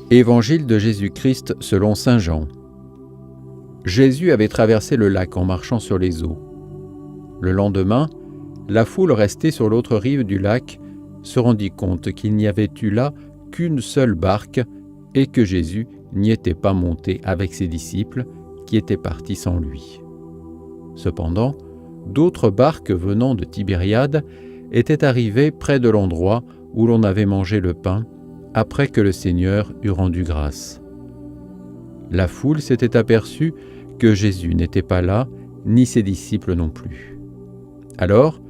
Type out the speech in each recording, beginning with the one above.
Évangile de Jésus-Christ selon saint Jean. Jésus avait traversé le lac en marchant sur les eaux. Le lendemain, la foule restée sur l'autre rive du lac se rendit compte qu'il n'y avait eu là qu'une seule barque et que Jésus n'y était pas monté avec ses disciples qui étaient partis sans lui. Cependant, d'autres barques venant de Tibériade étaient arrivées près de l'endroit où l'on avait mangé le pain après que le Seigneur eut rendu grâce. La foule s'était aperçue que Jésus n'était pas là, ni ses disciples non plus. Alors,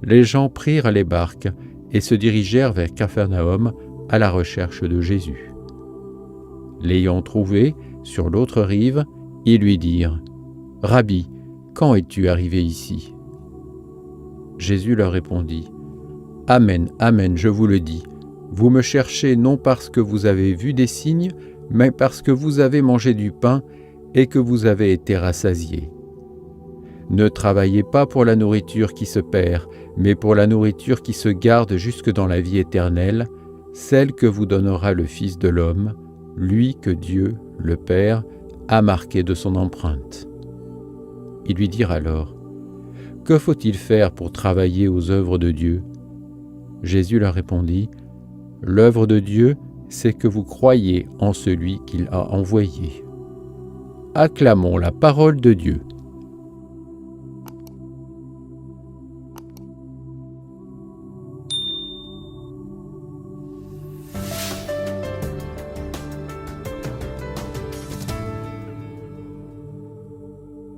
les gens prirent les barques et se dirigèrent vers Capharnaüm à la recherche de Jésus. L'ayant trouvé sur l'autre rive, ils lui dirent « Rabbi, quand es-tu arrivé ici ?» Jésus leur répondit « Amen, amen, je vous le dis, vous me cherchez non parce que vous avez vu des signes, mais parce que vous avez mangé du pain et que vous avez été rassasiés. Ne travaillez pas pour la nourriture qui se perd, mais pour la nourriture qui se garde jusque dans la vie éternelle, celle que vous donnera le Fils de l'homme, lui que Dieu, le Père, a marqué de son empreinte. » Ils lui dirent alors, « Que faut-il faire pour travailler aux œuvres de Dieu ?» Jésus leur répondit, « L'œuvre de Dieu, c'est que vous croyez en celui qu'il a envoyé. » Acclamons la parole de Dieu.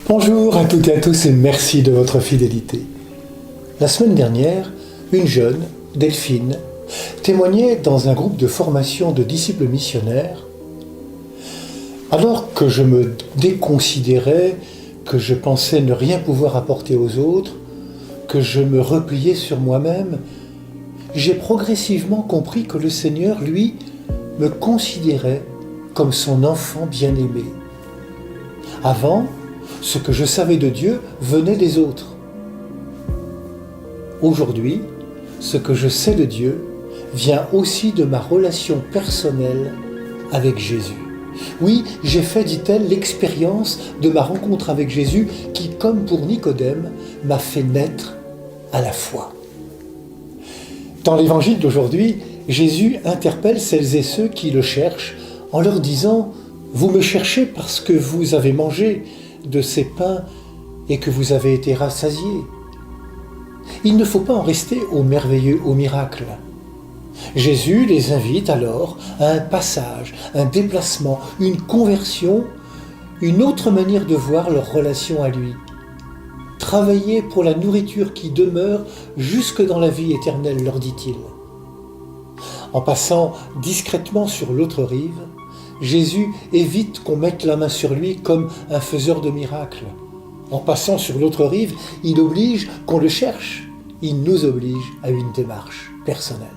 Bonjour à toutes et à tous et merci de votre fidélité. La semaine dernière, une jeune, Delphine, témoignait dans un groupe de formation de disciples missionnaires. Alors que je me déconsidérais, que je pensais ne rien pouvoir apporter aux autres, que je me repliais sur moi-même, j'ai progressivement compris que le Seigneur, lui, me considérait comme son enfant bien-aimé. Avant, ce que je savais de Dieu venait des autres. Aujourd'hui, ce que je sais de Dieu vient aussi de ma relation personnelle avec Jésus. Oui, j'ai fait, dit-elle, l'expérience de ma rencontre avec Jésus qui, comme pour Nicodème, m'a fait naître à la foi. Dans l'évangile d'aujourd'hui, Jésus interpelle celles et ceux qui le cherchent en leur disant « Vous me cherchez parce que vous avez mangé de ces pains et que vous avez été rassasiés. » Il ne faut pas en rester au merveilleux, au miracle. Jésus les invite alors à un passage, un déplacement, une conversion, une autre manière de voir leur relation à lui. Travaillez pour la nourriture qui demeure jusque dans la vie éternelle, leur dit-il. En passant discrètement sur l'autre rive, Jésus évite qu'on mette la main sur lui comme un faiseur de miracles. En passant sur l'autre rive, il oblige qu'on le cherche. Il nous oblige à une démarche personnelle.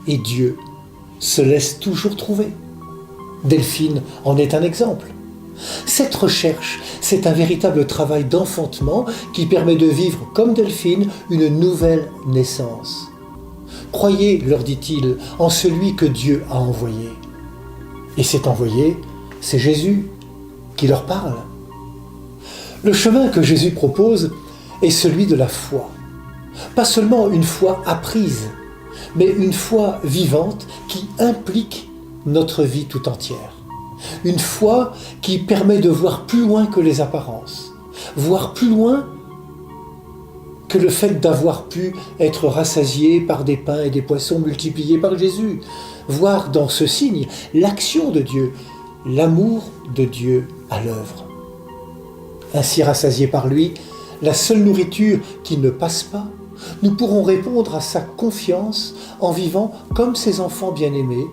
Et Dieu se laisse toujours trouver. Delphine en est un exemple. Cette recherche, c'est un véritable travail d'enfantement qui permet de vivre, comme Delphine, une nouvelle naissance. Croyez, leur dit-il, en celui que Dieu a envoyé. Et cet envoyé, c'est Jésus qui leur parle. Le chemin que Jésus propose est celui de la foi. Pas seulement une foi apprise, mais une foi vivante qui implique notre vie tout entière. Une foi qui permet de voir plus loin que les apparences, voir plus loin que le fait d'avoir pu être rassasié par des pains et des poissons multipliés par Jésus, voir dans ce signe l'action de Dieu, l'amour de Dieu à l'œuvre. Ainsi rassasiés par lui, la seule nourriture qui ne passe pas, nous pourrons répondre à sa confiance en vivant comme ses enfants bien-aimés,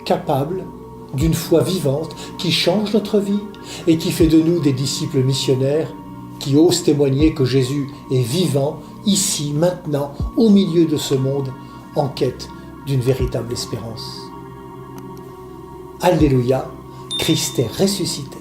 capables d'une foi vivante qui change notre vie et qui fait de nous des disciples missionnaires qui osent témoigner que Jésus est vivant ici, maintenant, au milieu de ce monde, en quête d'une véritable espérance. Alléluia, Christ est ressuscité.